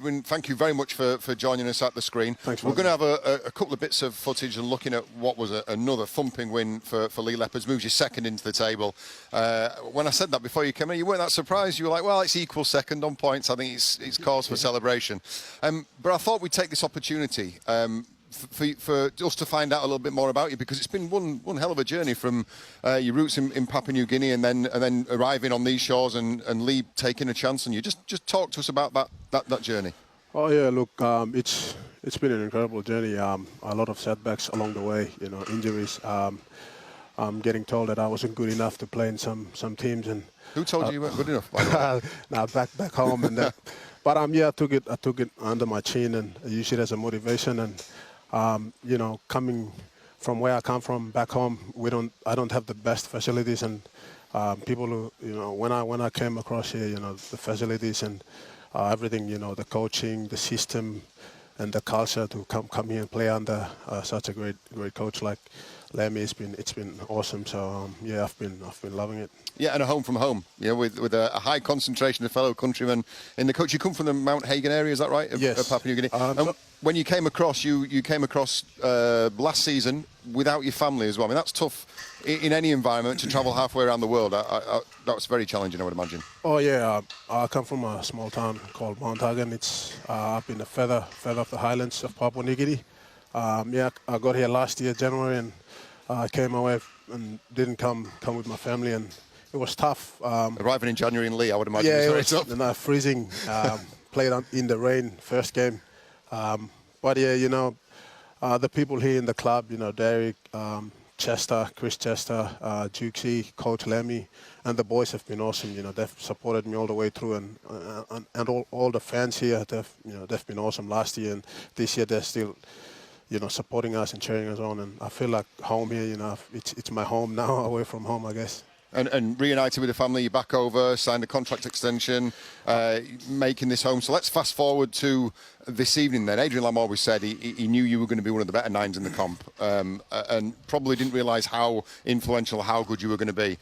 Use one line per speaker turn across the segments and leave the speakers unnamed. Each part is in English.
Edwin, thank you very much for joining us at the screen.
Thanks.
We're going to have a couple of bits of footage and looking at what was another thumping win for Lee Leopards, moves you second into the table. When I said that before you came in, you weren't that surprised. You were like, well, it's equal second on points. I think it's cause for celebration. But I thought we'd take this opportunity for us to find out a little bit more about you, because it's been one hell of a journey from your roots in Papua New Guinea and then arriving on these shores and Lee taking a chance on you. Just talk to us about that journey.
Oh yeah, look, it's been an incredible journey. A lot of setbacks along the way, injuries. I'm getting told that I wasn't good enough to play in some teams, and
who told you you weren't good enough?
Now back home, and but I took it under my chin and used it as a motivation. And coming from where I come from back home, I don't have the best facilities, and people who, when I came across here, the facilities and everything, the coaching, the system, and the culture to come here and play under such a great coach like Lemmy, it's been awesome. So yeah, I've been loving it.
Yeah, and a home from home, with a high concentration of fellow countrymen in the coach. You come from the Mount Hagen area, is that right?
Yes.
Of Papua New Guinea. When you came across, you came across last season without your family as well. I mean, that's tough in any environment to travel halfway around the world. That was very challenging, I would imagine.
Oh yeah, I come from a small town called Mount Hagen. It's up in the feather of the highlands of Papua New Guinea. I got here last year, January, and I came away and didn't come with my family, and it was tough.
Arriving in January in Lee, I would imagine.
Yeah,
it was tough.
And freezing. Played in the rain first game. But yeah, the people here in the club, Derek, Chester, Chris Chester, Jukesy, Coach Lemmy, and the boys have been awesome. They've supported me all the way through, and all the fans here, they've been awesome last year, and this year they're still, supporting us and cheering us on. And I feel like home here. It's my home now, away from home, I guess.
And reunited with the family, you're back over, signed a contract extension, making this home. So let's fast forward to this evening then. Adrian Lam always said he knew you were going to be one of the better nines in the comp, and probably didn't realise how influential, how good you were going to be.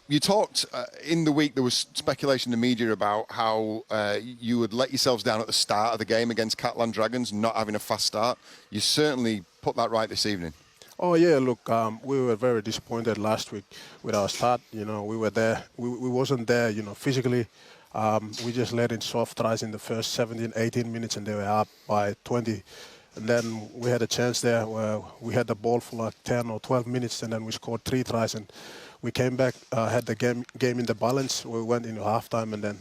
You talked in the week, there was speculation in the media about how you would let yourselves down at the start of the game against Catlan Dragons, not having a fast start. You certainly put that right this evening.
Oh yeah, look, we were very disappointed last week with our start. We were there. We wasn't there, physically. We just let in soft tries in the first 17, 18 minutes, and they were up by 20. And then we had a chance there where we had the ball for like 10 or 12 minutes, and then we scored 3 tries, and we came back, had the game in the balance. We went into halftime, and then,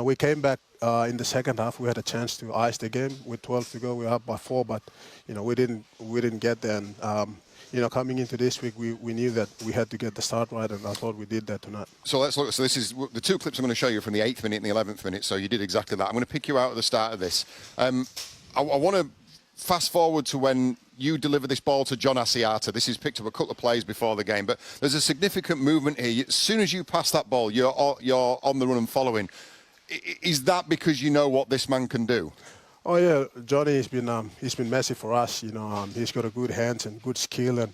we came back in the second half. We had a chance to ice the game with 12 to go. We were up by 4, but we didn't get there. And coming into this week, we knew that we had to get the start right, and I thought we did that tonight.
So let's look. So this is the 2 clips I'm going to show you from the 8th minute and the 11th minute. So you did exactly that. I'm going to pick you out at the start of this. I want to fast forward to when you deliver this ball to John Asiata. This is picked up a couple of plays before the game, but there's a significant movement here. As soon as you pass that ball, you're on the run and following. Is that because you know what this man can do?
Oh yeah, Johnny he's been massive for us. He's got a good hands and good skill, and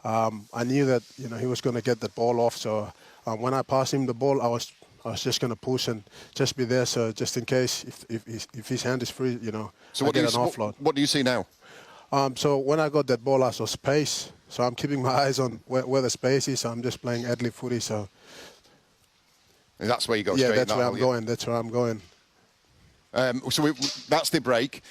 I knew that he was going to get the ball off. So when I passed him the ball, I was just going to push and just be there. So just in case if his hand is free,
So
I get an offload.
What do you see now?
So when I got that ball, I saw space. So I'm keeping my eyes on where the space is. I'm just playing ad lib footy. So
and that's where you go.
Yeah,
straight
that's where I'm going. That's where I'm going.
So that's the break.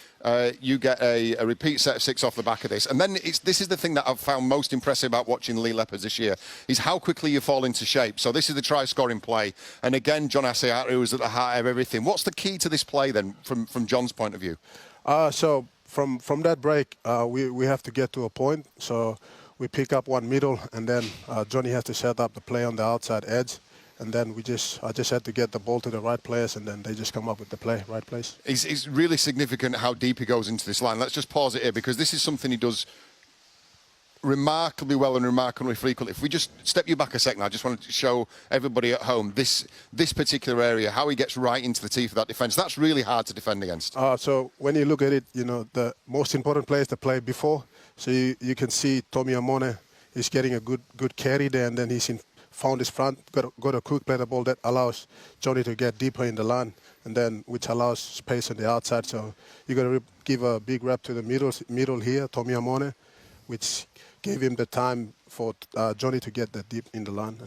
You get a repeat set of 6 off the back of this. And then this is the thing that I've found most impressive about watching Lee Leopards this year, is how quickly you fall into shape. So this is the try-scoring play. And again, John Asiata, who is at the heart of everything. What's the key to this play then, from John's point of view?
So from that break, we have to get to a point. So we pick up one middle, and then Johnny has to set up the play on the outside edge. And then I just had to get the ball to the right players, and then they just come up with the right place.
It's really significant how deep he goes into this line. Let's just pause it here, because this is something he does remarkably well and remarkably frequently. If we just step you back a second, I just wanted to show everybody at home this particular area, how he gets right into the teeth of that defence. That's really hard to defend against.
So when you look at it, the most important play is the play before. So you can see Tommy Amone is getting a good carry there, and then he's found his front, got a quick play the ball that allows Johnny to get deeper in the line. and then which allows space on the outside. So you got to give a big rep to the middle here, Tommy Amone, which gave him the time for Johnny to get that deep in the line.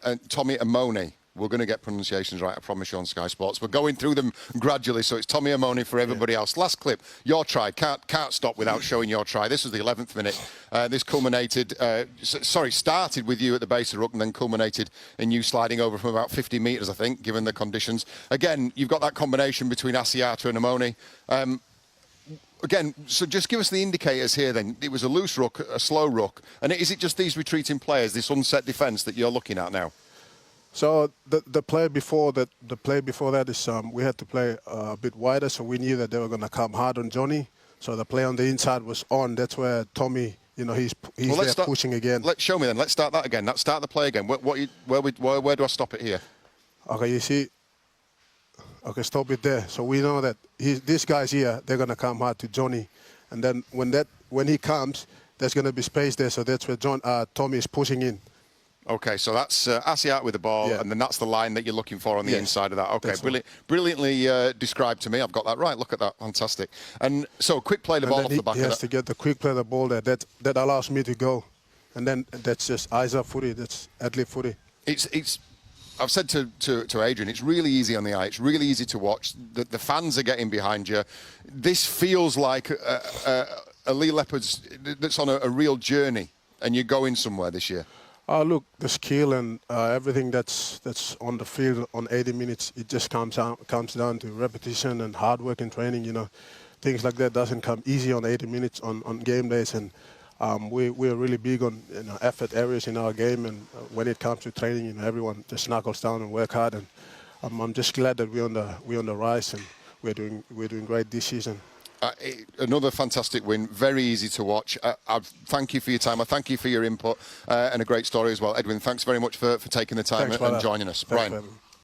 And
Tommy Amone. We're going to get pronunciations right, I promise you, on Sky Sports. We're going through them gradually, so it's Tommy Amone for everybody else. Last clip, your try. Can't stop without showing your try. This was the 11th minute. This culminated, started with you at the base of the ruck and then culminated in you sliding over from about 50 metres, I think, given the conditions. Again, you've got that combination between Asiata and Amone. Again, so just give us the indicators here then. It was a loose ruck, a slow ruck. And is it just these retreating players, this unset defence that you're looking at now?
So the play before that is we had to play a bit wider, so we knew that they were going to come hard on Johnny. So the play on the inside was on. That's where Tommy, he's pushing again.
Let's show me then. Let's start that again. Let's start the play again. Where do I stop it here?
Okay, you see. Okay, stop it there. So we know that these guys here, they're going to come hard to Johnny, and then when he comes, there's going to be space there. So that's where Tommy is pushing in.
Okay, so that's Asiat with the ball, and then that's the line that you're looking for on the inside of that. Okay, brilliantly described to me. I've got that right. Look at that, fantastic. And so, quick play the ball off the back of that.
He has to get the quick play the ball there. That allows me to go, and then that's just eyes up footy. That's ad-lib footy.
I've said to Adrian, it's really easy on the eye. It's really easy to watch. The fans are getting behind you. This feels like a Lee Leopards that's on a real journey, and you're going somewhere this year.
Look, the skill and everything that's on the field on 80 minutes, it just comes down to repetition and hard work and training. Things like that doesn't come easy on 80 minutes on game days, and we're really big on effort areas in our game. And when it comes to training, everyone just knuckles down and work hard. And I'm just glad that we're on the rise and we're doing great this season.
Another fantastic win, very easy to watch. I thank you for your time. I thank you for your input and a great story as well. Edwin, thanks very much for taking the time and joining us.
Thanks,
Brian.